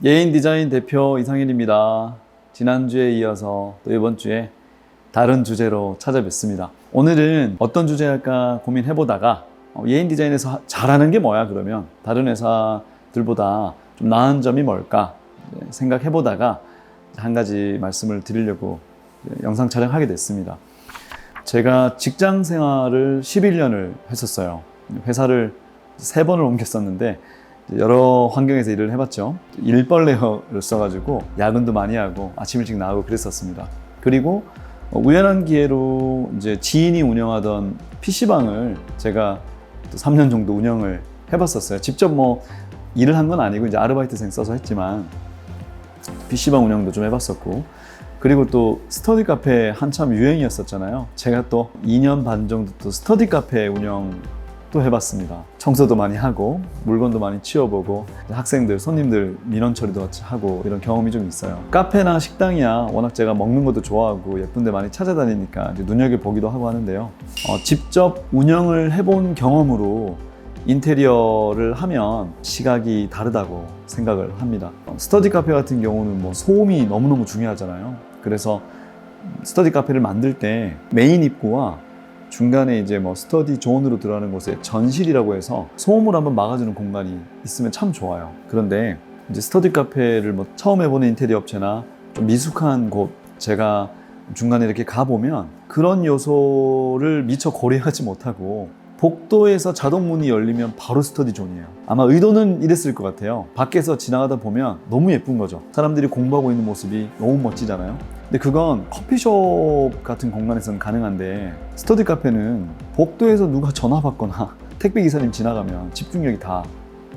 예인 디자인 대표 이상일입니다. 지난주에 이어서 또 이번 주에 다른 주제로 찾아뵙습니다. 오늘은 어떤 주제 할까 고민해보다가 예인 디자인에서 잘하는 게 뭐야 그러면 다른 회사들보다 좀 나은 점이 뭘까 생각해보다가 한 가지 말씀을 드리려고 영상 촬영하게 됐습니다. 제가 직장 생활을 11년을 했었어요. 회사를 3번을 옮겼었는데 여러 환경에서 일을 해봤죠. 일벌레를 써가지고 야근도 많이 하고 아침 일찍 나가고 그랬었습니다. 그리고 우연한 기회로 이제 지인이 운영하던 PC방을 제가 또 3년 정도 운영을 해봤었어요. 직접 뭐 일을 한 건 아니고 이제 아르바이트생 써서 했지만 PC방 운영도 좀 해봤었고, 그리고 또 스터디 카페 한참 유행이었었잖아요. 제가 또 2년 반 정도 또 스터디 카페 운영도 해봤습니다. 청소도 많이 하고 물건도 많이 치워보고 학생들, 손님들 민원 처리도 같이 하고 이런 경험이 좀 있어요. 카페나 식당이야 워낙 제가 먹는 것도 좋아하고 예쁜 데 많이 찾아다니니까 이제 눈여겨보기도 하고 하는데요. 직접 운영을 해본 경험으로 인테리어를 하면 시각이 다르다고 생각을 합니다. 스터디 카페 같은 경우는 뭐 소음이 너무너무 중요하잖아요. 그래서 스터디 카페를 만들 때 메인 입구와 중간에 이제 뭐 스터디 존으로 들어가는 곳에 전실이라고 해서 소음을 한번 막아주는 공간이 있으면 참 좋아요. 그런데 이제 스터디 카페를 뭐 처음 해보는 인테리어 업체나 좀 미숙한 곳 제가 중간에 이렇게 가보면 그런 요소를 미처 고려하지 못하고 복도에서 자동 문이 열리면 바로 스터디 존이에요. 아마 의도는 이랬을 것 같아요. 밖에서 지나가다 보면 너무 예쁜 거죠. 사람들이 공부하고 있는 모습이 너무 멋지잖아요. 근데 그건 커피숍 같은 공간에서는 가능한데 스터디 카페는 복도에서 누가 전화 받거나 택배 기사님 지나가면 집중력이 다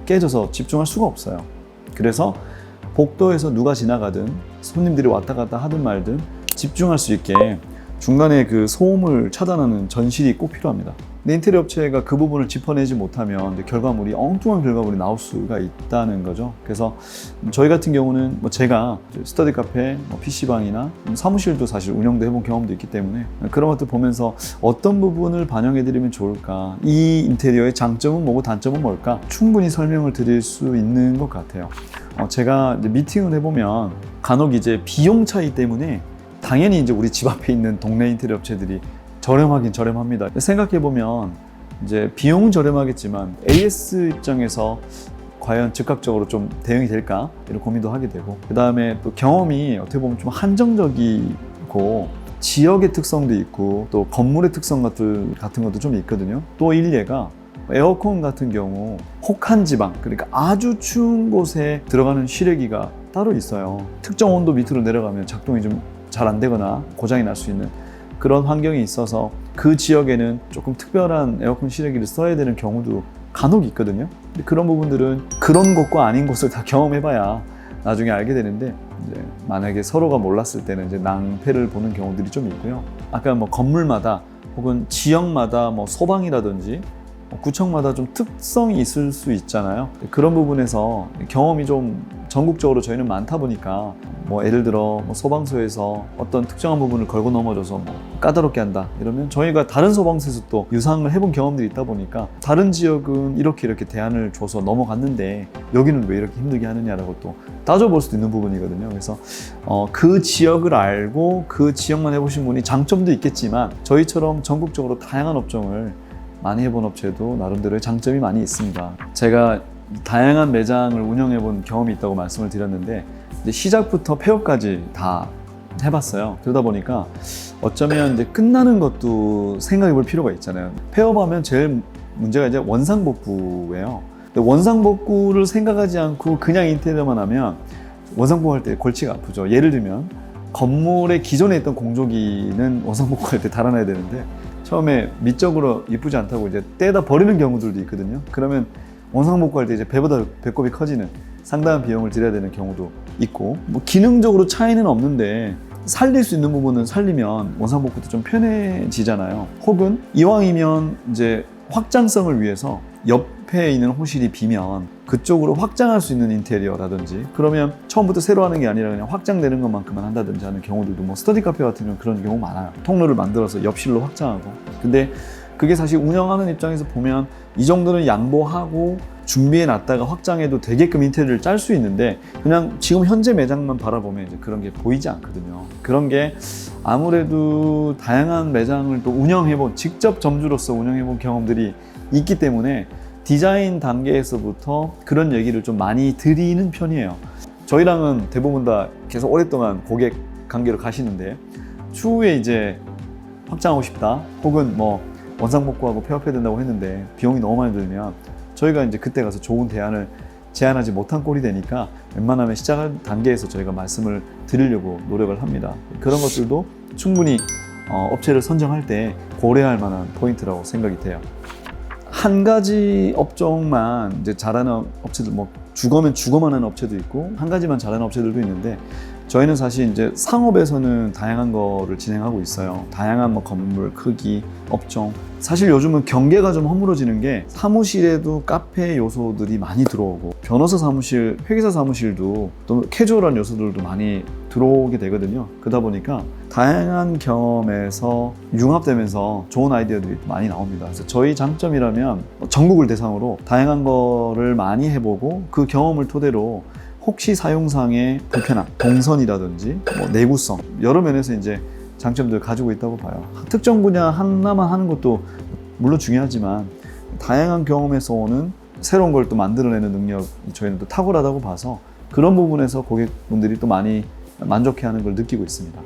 깨져서 집중할 수가 없어요. 그래서 복도에서 누가 지나가든 손님들이 왔다 갔다 하든 말든 집중할 수 있게 중간에 그 소음을 차단하는 전실이 꼭 필요합니다. 근데 인테리어 업체가 그 부분을 짚어내지 못하면 결과물이 엉뚱한 결과물이 나올 수가 있다는 거죠. 그래서 저희 같은 경우는 뭐 제가 스터디 카페, PC방이나 사무실도 사실 운영도 해본 경험도 있기 때문에 그런 것들 보면서 어떤 부분을 반영해드리면 좋을까, 이 인테리어의 장점은 뭐고 단점은 뭘까 충분히 설명을 드릴 수 있는 것 같아요. 제가 이제 미팅을 해보면 간혹 이제 비용 차이 때문에 당연히 이제 우리 집 앞에 있는 동네 인테리어 업체들이 저렴하긴 저렴합니다. 생각해보면 이제 비용은 저렴하겠지만 AS 입장에서 과연 즉각적으로 좀 대응이 될까 이런 고민도 하게 되고, 그 다음에 또 경험이 어떻게 보면 좀 한정적이고 지역의 특성도 있고 또 건물의 특성 같은 것도 좀 있거든요. 또 일례가 에어컨 같은 경우 혹한 지방, 그러니까 아주 추운 곳에 들어가는 실외기가 따로 있어요. 특정 온도 밑으로 내려가면 작동이 좀 잘 안 되거나 고장이 날 수 있는 그런 환경이 있어서 그 지역에는 조금 특별한 에어컨 실외기를 써야 되는 경우도 간혹 있거든요. 근데 그런 부분들은 그런 곳과 아닌 곳을 다 경험해봐야 나중에 알게 되는데, 이제 만약에 서로가 몰랐을 때는 이제 낭패를 보는 경우들이 좀 있고요. 아까 뭐 건물마다 혹은 지역마다 뭐 소방이라든지 구청마다 좀 특성이 있을 수 있잖아요. 그런 부분에서 경험이 좀 전국적으로 저희는 많다 보니까 뭐 예를 들어 뭐 소방서에서 어떤 특정한 부분을 걸고 넘어져서 뭐 까다롭게 한다 이러면 저희가 다른 소방서에서 또 유상을 해본 경험들이 있다 보니까 다른 지역은 이렇게 대안을 줘서 넘어갔는데 여기는 왜 이렇게 힘들게 하느냐라고 또 따져볼 수도 있는 부분이거든요. 그래서 그 지역을 알고 그 지역만 해보신 분이 장점도 있겠지만 저희처럼 전국적으로 다양한 업종을 많이 해본 업체도 나름대로의 장점이 많이 있습니다. 제가 다양한 매장을 운영해본 경험이 있다고 말씀을 드렸는데 이제 시작부터 폐업까지 다 해봤어요. 그러다 보니까 어쩌면 이제 끝나는 것도 생각해볼 필요가 있잖아요. 폐업하면 제일 문제가 이제 원상복구예요. 근데 원상복구를 생각하지 않고 그냥 인테리어만 하면 원상복구할 때 골치가 아프죠. 예를 들면 건물의 기존에 있던 공조기는 원상복구할 때 달아놔야 되는데 처음에 미적으로 이쁘지 않다고 이제 떼다 버리는 경우들도 있거든요. 그러면 원상복구할 때 이제 배보다 배꼽이 커지는 상당한 비용을 들여야 되는 경우도 있고, 뭐 기능적으로 차이는 없는데 살릴 수 있는 부분은 살리면 원상복구도 좀 편해지잖아요. 혹은 이왕이면 이제 확장성을 위해서 옆에 있는 호실이 비면 그쪽으로 확장할 수 있는 인테리어라든지, 그러면 처음부터 새로 하는 게 아니라 그냥 확장되는 것만큼만 한다든지 하는 경우들도 뭐 스터디 카페 같은 경우는 그런 경우 많아요. 통로를 만들어서 옆실로 확장하고. 근데 그게 사실 운영하는 입장에서 보면 이 정도는 양보하고 준비해 놨다가 확장해도 되게끔 인테리어를 짤 수 있는데 그냥 지금 현재 매장만 바라보면 이제 그런 게 보이지 않거든요. 그런 게 아무래도 다양한 매장을 또 운영해본, 직접 점주로서 운영해본 경험들이 있기 때문에 디자인 단계에서부터 그런 얘기를 좀 많이 드리는 편이에요. 저희랑은 대부분 다 계속 오랫동안 고객 관계로 가시는데 추후에 이제 확장하고 싶다 혹은 뭐 원상복구하고 폐업해야 된다고 했는데 비용이 너무 많이 들면 저희가 이제 그때 가서 좋은 대안을 제안하지 못한 꼴이 되니까 웬만하면 시작 단계에서 저희가 말씀을 드리려고 노력을 합니다. 그런 것들도 충분히 업체를 선정할 때 고려할 만한 포인트라고 생각이 돼요. 한 가지 업종만 이제 잘하는 업체들, 뭐 주거면 주거만 하는 업체도 있고 한 가지만 잘하는 업체들도 있는데 저희는 사실 이제 상업에서는 다양한 거를 진행하고 있어요. 다양한 뭐 건물 크기, 업종. 사실 요즘은 경계가 좀 허물어지는 게 사무실에도 카페 요소들이 많이 들어오고 변호사 사무실, 회계사 사무실도 또 캐주얼한 요소들도 많이 들어오게 되거든요. 그러다 보니까 다양한 경험에서 융합되면서 좋은 아이디어들이 많이 나옵니다. 그래서 저희 장점이라면 전국을 대상으로 다양한 거를 많이 해보고 그 경험을 토대로 혹시 사용상의 불편함, 동선이라든지 뭐 내구성 여러 면에서 이제 장점들을 가지고 있다고 봐요. 특정 분야 하나만 하는 것도 물론 중요하지만 다양한 경험에서 오는 새로운 걸 또 만들어내는 능력이 저희는 또 탁월하다고 봐서 그런 부분에서 고객분들이 또 많이 만족해하는 걸 느끼고 있습니다.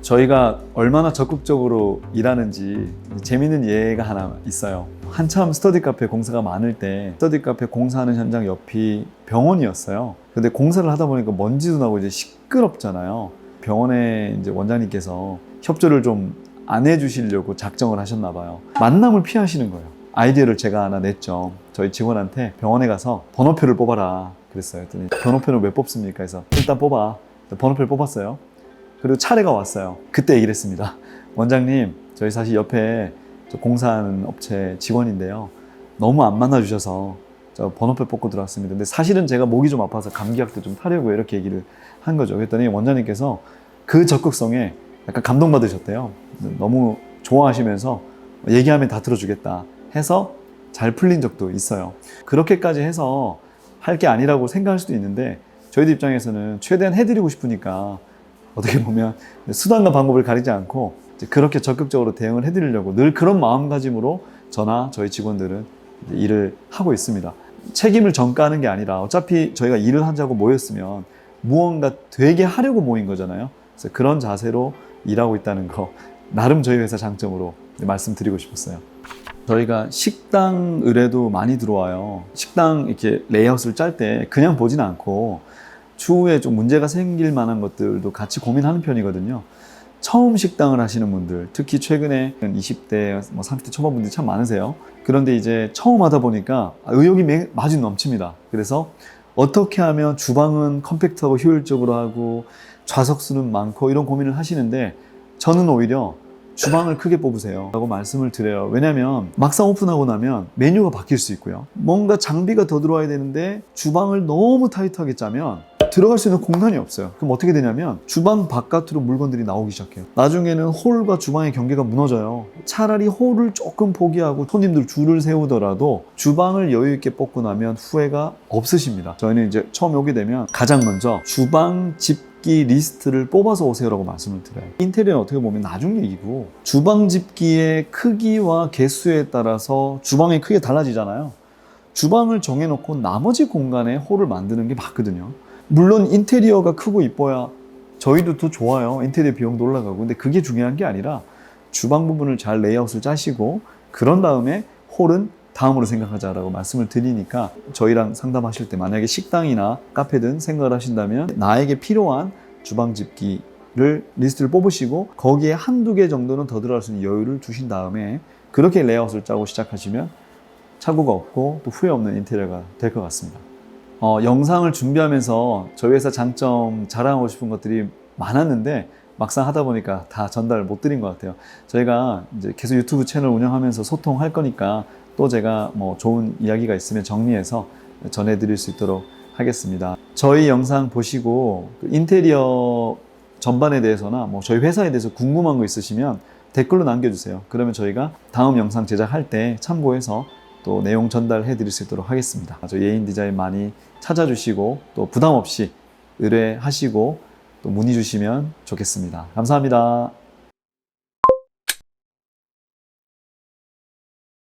저희가 얼마나 적극적으로 일하는지 재미있는 예가 하나 있어요. 한참 스터디 카페 공사가 많을 때 스터디 카페 공사하는 현장 옆이 병원이었어요. 근데 공사를 하다 보니까 먼지도 나고 이제 시끄럽잖아요. 병원에 이제 원장님께서 협조를 좀 안 해주시려고 작정을 하셨나 봐요. 만남을 피하시는 거예요. 아이디어를 제가 하나 냈죠. 저희 직원한테 병원에 가서 번호표를 뽑아라 그랬어요. 그랬더니 번호표를 왜 뽑습니까? 해서 일단 뽑아. 번호표를 뽑았어요. 그리고 차례가 왔어요. 그때 얘기를 했습니다. 원장님, 저희 사실 옆에 공사하는 업체 직원인데요. 너무 안 만나주셔서 저 번호표 뽑고 들어왔습니다. 근데 사실은 제가 목이 좀 아파서 감기약도 좀 타려고 이렇게 얘기를 한 거죠. 그랬더니 원장님께서 그 적극성에 약간 감동받으셨대요. 너무 좋아하시면서 얘기하면 다 들어주겠다 해서 잘 풀린 적도 있어요. 그렇게까지 해서 할 게 아니라고 생각할 수도 있는데 저희들 입장에서는 최대한 해드리고 싶으니까 어떻게 보면 수단과 방법을 가리지 않고 그렇게 적극적으로 대응을 해드리려고 늘 그런 마음가짐으로 저나 저희 직원들은 일을 하고 있습니다. 책임을 전가하는 게 아니라 어차피 저희가 일을 하자고 모였으면 무언가 되게 하려고 모인 거잖아요. 그래서 그런 자세로 일하고 있다는 거 나름 저희 회사 장점으로 말씀드리고 싶었어요. 저희가 식당 의뢰도 많이 들어와요. 식당 이렇게 레이아웃을 짤 때 그냥 보진 않고 추후에 좀 문제가 생길 만한 것들도 같이 고민하는 편이거든요. 처음 식당을 하시는 분들, 특히 최근에 20대, 30대 초반 분들이 참 많으세요. 그런데 이제 처음 하다 보니까 의욕이 마주 넘칩니다. 그래서 어떻게 하면 주방은 컴팩트하고 효율적으로 하고 좌석수는 많고 이런 고민을 하시는데 저는 오히려 주방을 크게 뽑으세요 라고 말씀을 드려요. 왜냐면 막상 오픈하고 나면 메뉴가 바뀔 수 있고요. 뭔가 장비가 더 들어와야 되는데 주방을 너무 타이트하게 짜면 들어갈 수 있는 공간이 없어요. 그럼 어떻게 되냐면 주방 바깥으로 물건들이 나오기 시작해요. 나중에는 홀과 주방의 경계가 무너져요. 차라리 홀을 조금 포기하고 손님들 줄을 세우더라도 주방을 여유 있게 뽑고 나면 후회가 없으십니다. 저희는 이제 처음 오게 되면 가장 먼저 주방 집기 리스트를 뽑아서 오세요라고 말씀을 드려요. 인테리어는 어떻게 보면 나중 얘기고 주방 집기의 크기와 개수에 따라서 주방의 크기가 달라지잖아요. 주방을 정해놓고 나머지 공간에 홀을 만드는 게 맞거든요. 물론 인테리어가 크고 이뻐야 저희도 더 좋아요. 인테리어 비용도 올라가고. 근데 그게 중요한 게 아니라 주방 부분을 잘 레이아웃을 짜시고 그런 다음에 홀은 다음으로 생각하자라고 말씀을 드리니까 저희랑 상담하실 때 만약에 식당이나 카페든 생각을 하신다면 나에게 필요한 주방 집기를 리스트를 뽑으시고 거기에 한두 개 정도는 더 들어갈 수 있는 여유를 두신 다음에 그렇게 레이아웃을 짜고 시작하시면 착오가 없고 또 후회 없는 인테리어가 될 것 같습니다. 영상을 준비하면서 저희 회사 장점 자랑하고 싶은 것들이 많았는데 막상 하다 보니까 다 전달 못 드린 것 같아요. 저희가 이제 계속 유튜브 채널 운영하면서 소통할 거니까 또 제가 뭐 좋은 이야기가 있으면 정리해서 전해드릴 수 있도록 하겠습니다. 저희 영상 보시고 인테리어 전반에 대해서나 뭐 저희 회사에 대해서 궁금한 거 있으시면 댓글로 남겨주세요. 그러면 저희가 다음 영상 제작할 때 참고해서 또 내용 전달해 드릴 수 있도록 하겠습니다. 저 예인 디자인 많이 찾아주시고 또 부담 없이 의뢰하시고 또 문의 주시면 좋겠습니다. 감사합니다.